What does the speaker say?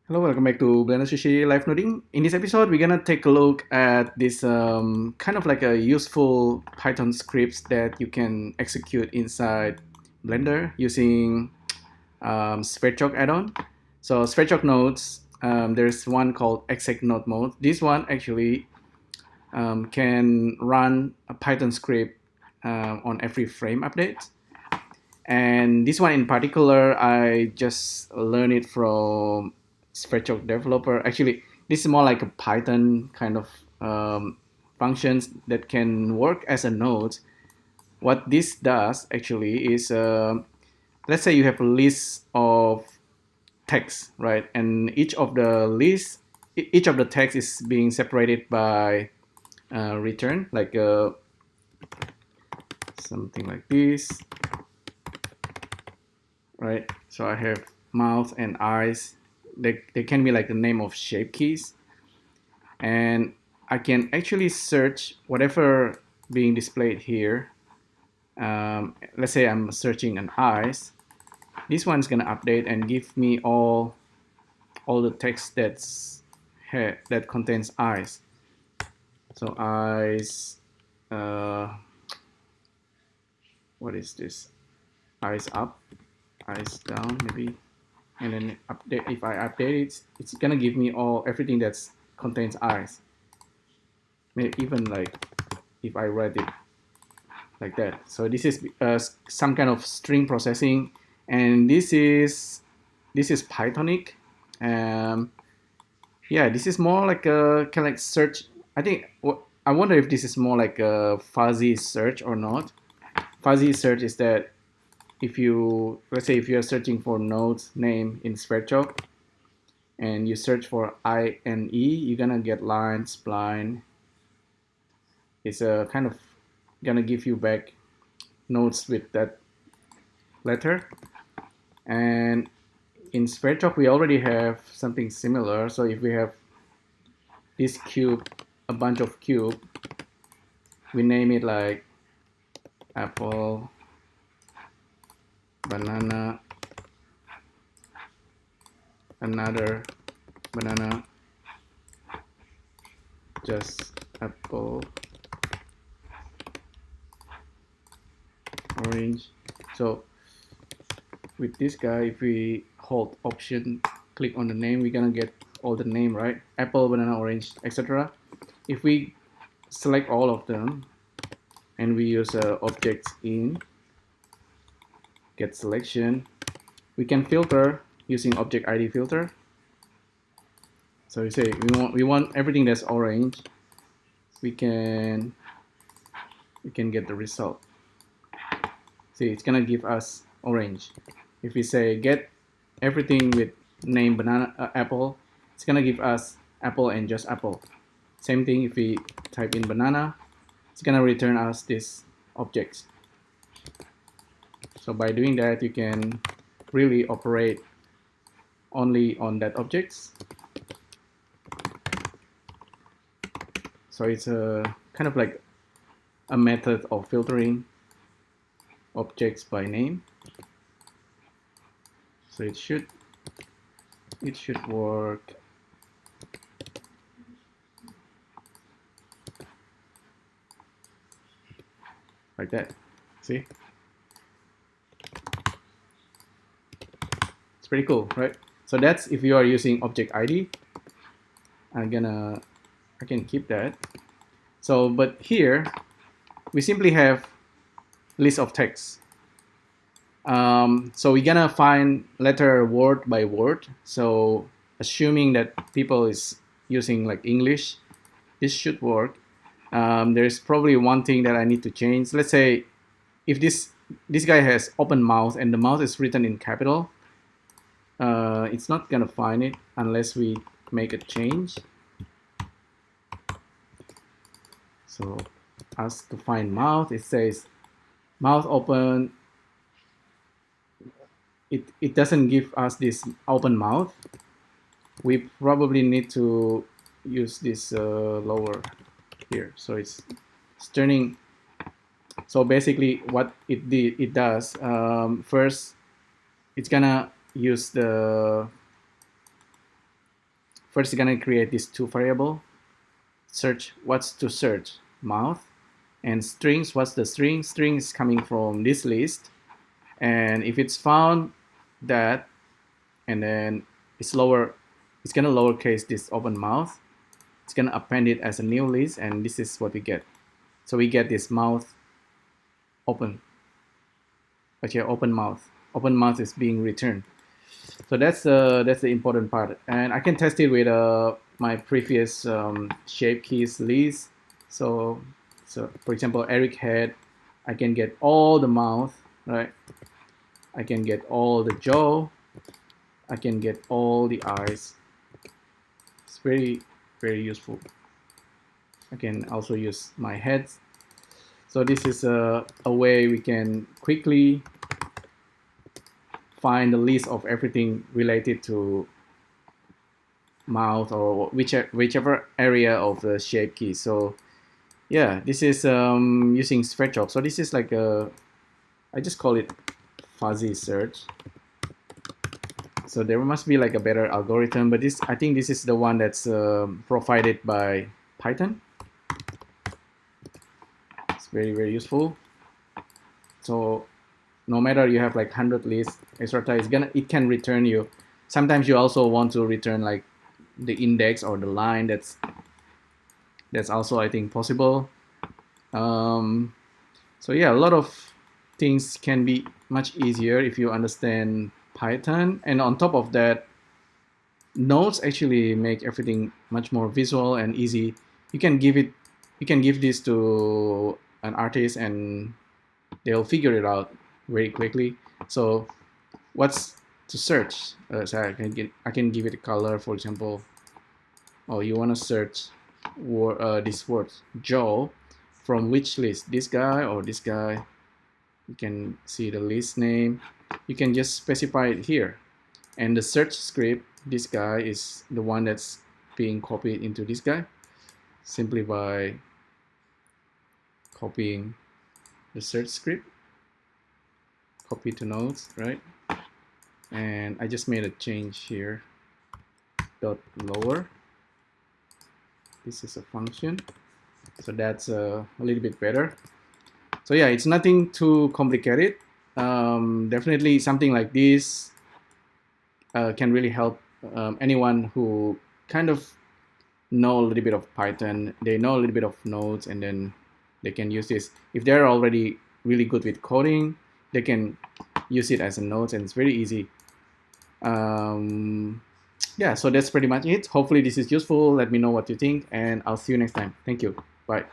Hello, welcome back to Blender Sushi Live Noding. In this episode, we're gonna take a look at this kind of like a useful Python scripts that you can execute inside Blender using SphereChalk add-on. So SphereChalk nodes, there's one called exec node mode. This one actually can run a Python script on every frame update. And this one in particular, I just learned it from SphereChalk developer. Actually, this is more like a Python kind of functions that can work as a node. What this does actually is, let's say you have a list of text, right? And each of the text is being separated by return, like something like this, right? So I have mouth and eyes. They can be like the name of shape keys. And I can actually search whatever being displayed here. Let's say I'm searching an eyes. This one's gonna update and give me all the text that contains eyes. So eyes, what is this? Eyes up, eyes down maybe, and then update. If I update it, it's gonna give me everything that's contains eyes. Maybe even like if I write it like that. So this is some kind of string processing, and this is Pythonic. Yeah, this is more like a kind of like search. I think I wonder if this is more like a fuzzy search or not. Fuzzy search is that if you, let's say if you are searching for node's name in SphereChalk and you search for INE, you're gonna get line, spline. It's a kind of gonna give you back nodes with that letter. And in SphereChalk we already have something similar. So if we have this cube, a bunch of cube, we name it like apple, banana, another banana, just apple, orange. So with this guy, if we hold option, click on the name, we're gonna get all the name, right? Apple, banana, orange, etc. If we select all of them and we use objects in get selection, we can filter using object ID filter. So you say we want everything that's orange, we can get the result. See, it's gonna give us orange. If we say get everything with name banana, apple, it's gonna give us apple and just apple. Same thing if we type in banana, it's gonna return us this objects. So by doing that, you can really operate only on that objects. So it's a kind of like a method of filtering objects by name. So it should work like that. See? It's pretty cool, right? So that's if you are using object ID. I can keep that. So, but here we simply have list of text. So we're gonna find letter word by word. So assuming that people is using like English, this should work. There's probably one thing that I need to change. Let's say if this guy has open mouth and the mouth is written in capital, it's not gonna find it unless we make a change. So ask to find mouth, it says mouth open. It doesn't give us this open mouth. We probably need to use this lower here. So it's turning. So basically what it does, first it's gonna use the first it's gonna create these two variable. Search, what's to search? Mouth. And strings, what's the string? String is coming from this list. And if it's found that, and then it's gonna lowercase this open mouth. It's gonna append it as a new list, and this is what we get. So we get this mouth open. Okay, open mouth. Open mouth is being returned. So that's the important part, and I can test it with my previous shape keys list. So for example, Eric head, I can get all the mouth, right? I can get all the jaw. I can get all the eyes. It's very, very useful. I can also use my heads. So this is a way we can quickly find the list of everything related to mouth or whichever area of the shape key. So yeah, this is using spread. So this is like I just call it fuzzy search. So there must be like a better algorithm, but I think this is the one that's provided by Python. It's very, very useful. So no matter you have like 100 lists, Extrata it can return you. Sometimes you also want to return like the index or the line. That's also, I think, possible. So yeah, a lot of things can be much easier if you understand Python, and on top of that, nodes actually make everything much more visual and easy. You can give this to an artist and they'll figure it out very quickly. So what's to search? So I can give it a color, for example. Oh, you want to search this word Joe from which list? This guy or this guy? You can see the list name. You can just specify it here. And the search script, this guy is the one that's being copied into this guy, simply by copying the search script, copy to nodes, right? And I just made a change here, dot lower. This is a function, so that's a little bit better. So yeah, it's nothing too complicated. Definitely something like this can really help anyone who kind of know a little bit of Python, they know a little bit of nodes, and then they can use this. If they're already really good with coding, they can use it as a nodes, and it's very easy. Yeah, so that's pretty much it. Hopefully this is useful. Let me know what you think, and I'll see you next time. Thank you. Bye.